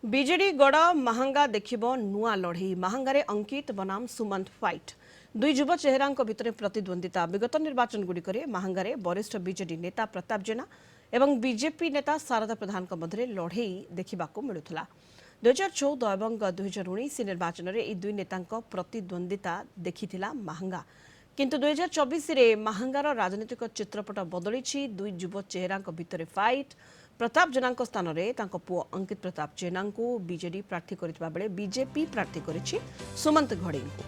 BJD गड़ महांगा देखिबो नुआ लड़ई महांगारे अंकित बनाम सुमंत फाइट दुई युव चेहरा भितर प्रतिद्वंदिता विगत निर्वाचन गुड़िकरे महांगारे वरिष्ठ बीजेडी नेता प्रताप जेना एवं बीजेपी नेता शारदा प्रधान मध्य लड़ई देखा मिलूला 2014 और 2019 निर्वाचन में यह दुई नेता प्रतिद्वंदिता देखी महांगा किंतु 2024 महांगार राजनीतिक चित्रपट बदली दुई युव चेहरा भितर फाइट प्रताप जेना स्थान में पुओ अंकित प्रताप जेना को बीजेडी प्रार्थी करथिबा बेले बीजेपी प्रार्थी करिछि सुमंत घड़ई को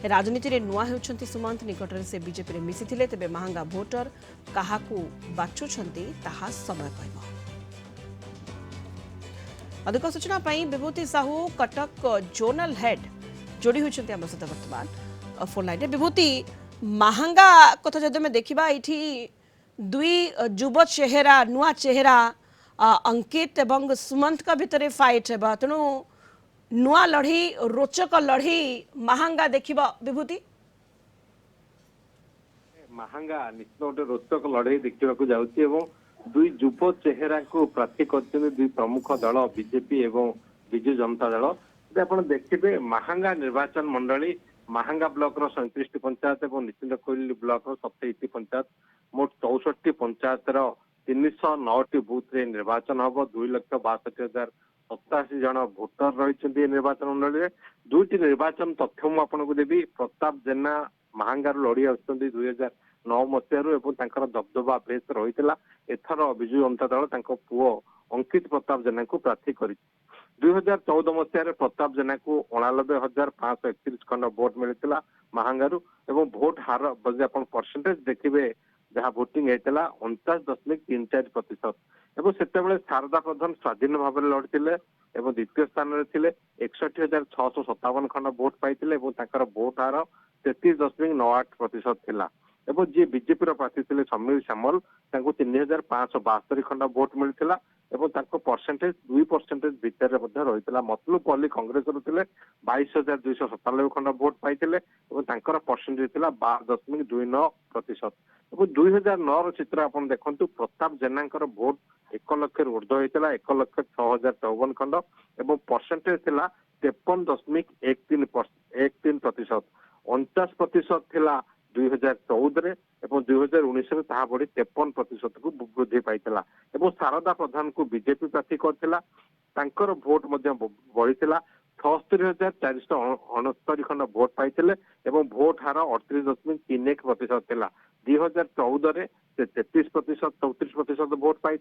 राजनीति में नुआ होउछंती सुमंत निकटरे से बीजेपी रे मिसिथिले तेबे महांगा भोटर काहाकू बाछुछंती ताहा समय कहबो। अधिक सूचना पाई विभूति साहू कटक जोनल हेड जोड़ी होइछंती हम सहित वर्तमान फोन लाइन विभूति महांगा कथा जदि में देखिबा एठी दुई युव चेहरा नुआ चेहरा अंकित एवं सुमंत का भितर फाइट है तेणु नुआ लड़ी रोचक लड़ी महांगा देखिबा विभूति महांगा निश्चित गोटे रोचक लड़ाई देखा जाउछि एवं दुई युव चेहरा को प्रार्थी करछन दुई प्रमुख दल बीजेपी एवं बिजु जनता दल आपण देखिबे महांगा निर्वाचन मंडली महांगा ब्लॉक रो 37 पंचायत और निश्चित कोइली ब्लॉक रो 27 पंचायत मोट 64 पंचायत रो 309 बूथ रे निर्वाचन हम 2,62,87 जन भोटर रही निर्वाचन मंडली दुईटी निर्वाचन तथ्य मुझे देवी प्रताप जेना महांगार लड़ी आसुच्च 2009 मसीह दबदबा बेस रही एथर विजु जनता दल पुओ अंकित प्रताप जेना को प्रार्थी कर 2014 मसीह प्रताप जेना को 89,531 खंड भोट मिलता महांगारू एवं भोट हार परसेंटेज देखिए जहाँ भोटिंग होता 49.34% एवं से शारदा प्रधान स्वाधीन भाव में लड़ते द्वितीय स्थान में थे 61,657 खंड भोट पाई भोट हार 33.98% एवं जी बीजेपी प्रार्थी थे समीर सामल 3,572 खंड भोट मिलता परसेंटेज 2% भितर रही मतलूब अली कांग्रेस थे 22,297 खंड भोट पाई परसेंटेज था 12.29% 2009 चित्र आप देखु प्रताप जेना भोट 1 लाख ऊर्ध होता 1,06,054 खंड एवं परसेंटेज था 53.13% 49% थिला 2014 एवं 2019 में ताहा बढ़ी 53% को वृद्धि पाइला एवं शारदा प्रधान को बीजेपी प्रार्थी करथिला भोट बढ़ी 76,469 खंड भोट पाई एवं भोट हार 38.31% थिला 2014 से 33% 34% भोट पाई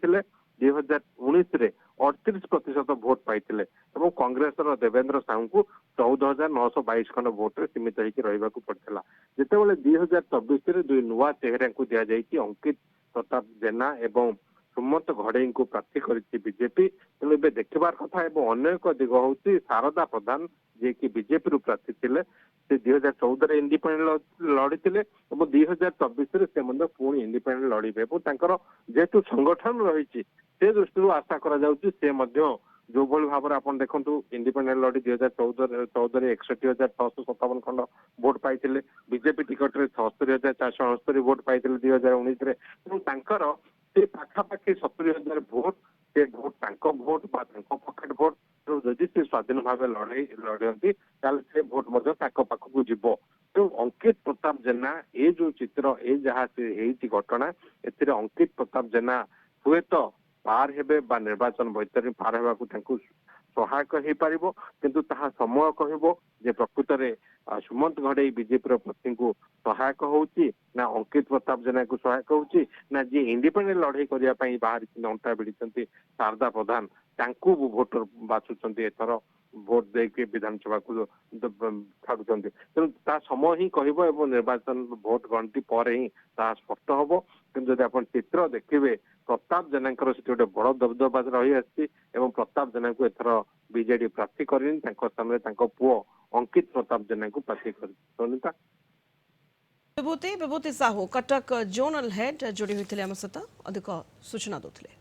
2019 रे 38% भोट पाई एवं कांग्रेस देवेंद्र साहू को 14,922 खंड भोट सीमित होकर रहा पड़ता जितेबाला 2024 दुई नुआ चेहरा को दि जाएगी अंकित प्रताप जेना एवं सुमंत घड़ई को प्रार्थी करिछि बीजेपी तेणु ए देखबार कथा एवं अन्य एक दिग हूँ शारदा प्रधान जे कि बीजेपी प्रार्थी थे से 2014 इंडिपेंडेंट लड़ी और 2024 से पुणी इंडिपेंडेंट लड़े और जेहेतु संगठन रही से दृष्टि आशा करा जो भाव में आप देखो इंडिपेंडेंट लड़ी 2014 61,657 खंड भोट पाई बीजेपी टिकट रे 76,469 भोट पाई 2019 से पाखापाखि 70,000 भोट से भोट भोट पकेट भोट जदि से स्वाधीन भाव लड़ती से भोट पाखक जीव तो अंकित प्रताप जेना ये जो चित्र ये जहाँ से घटना ए अंकित प्रताप जेना हुए तो पार हेबे बा निर्वाचन बैतरी पार हेबाकू सहायक हो पार किंतु ताहा समय कहबो जे प्रकृत में सुमंत घड़ई बीजेपी प्रार्थी को सहायक होउची ना अंकित प्रताप जेना को सहायक होउची ना जी इंडिपेंडेंट लड़ाई करने बाहर अंटा भिड़ी शारदा प्रधान भोटर बाछुंट एथर भोट देके विधानसभा को छाड़ुंट तेणु ता समय ही कह निर्वाचन भोट गणति पर ही स्पष्ट हम कि जब आप चित्र देखिए प्रताप जेना गोटे बड़ दबदबा रही आसी प्रताप जेना को एथर बीजेडी प्रार्थी करनी स्थान पुओ अंकित प्रताप जेना को प्रार्थी कर विभूति साहू कटक जोनल हेड जोड़ी होते अधिक सूचना दूसरे।